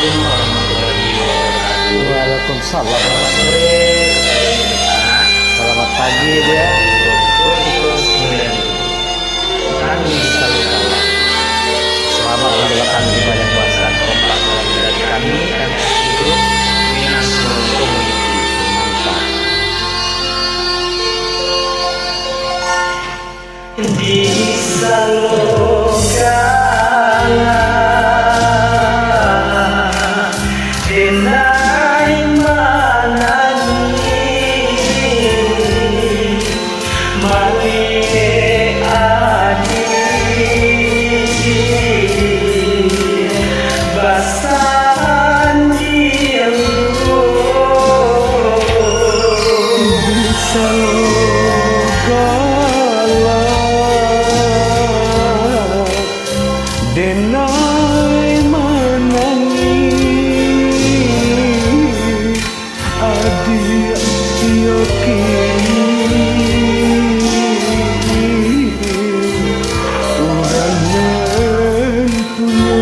warahmatullahi wabarakatuh. Waalaikumsalam. Selamat sore, Selamat pagi dia. kami selalu kalah. Selamat menjalankan ibadah puasa. Kompak dari kami MSI Group Financial Community. Mantap. Di Salokala denai manani male adi basan dielu Denai manangi adik yakini urangan punya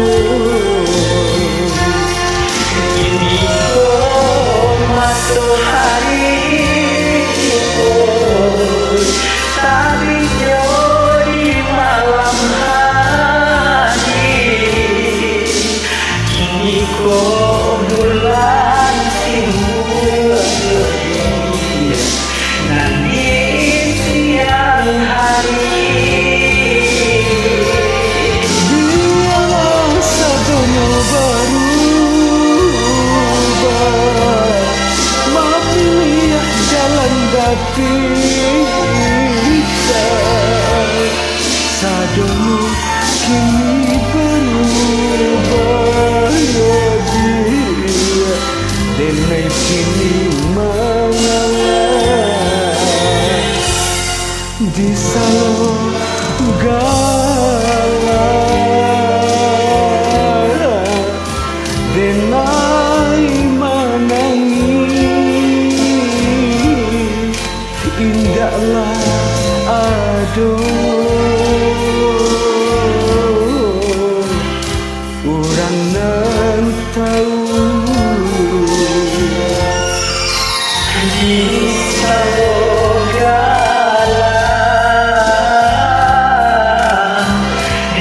ini kok masuk hari tadi di malam hari kini kok bulan timbul nanti siang hari biarlah sadonya berubah memilih jalan kita sadonya kini berubah dia denai kini mengalah di Salonggala denai manangi indahlah orang nan tahu di Salonggala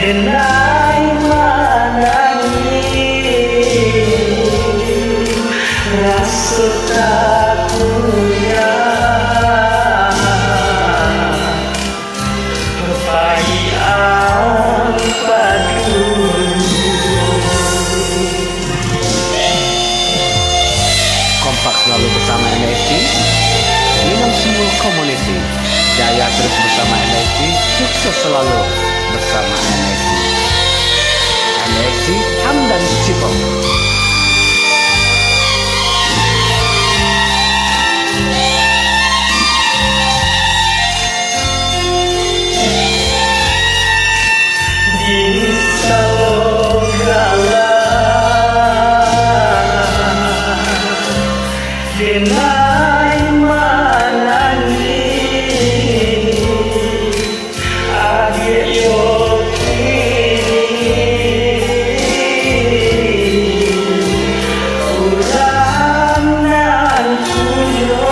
denai manani rasa takutnya perpahian padu kompak selalu bersama NSI Financial Community jaya terus bersama NSI sukses selalu bersama NSI Hamdan Cipong. di Salonggala denai manani adik yokini uranan kuyo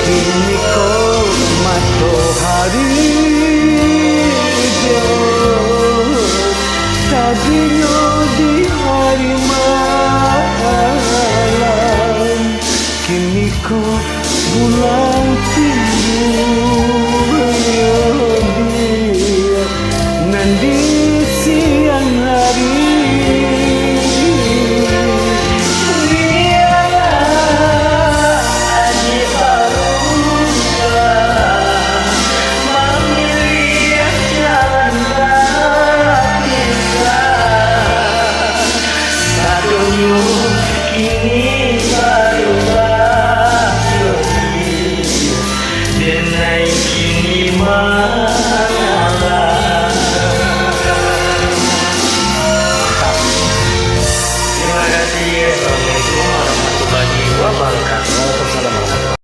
Kini kau matahari tadinya di hari malam kini kau bulan timbul dia nanti siang hari kini baru denai kini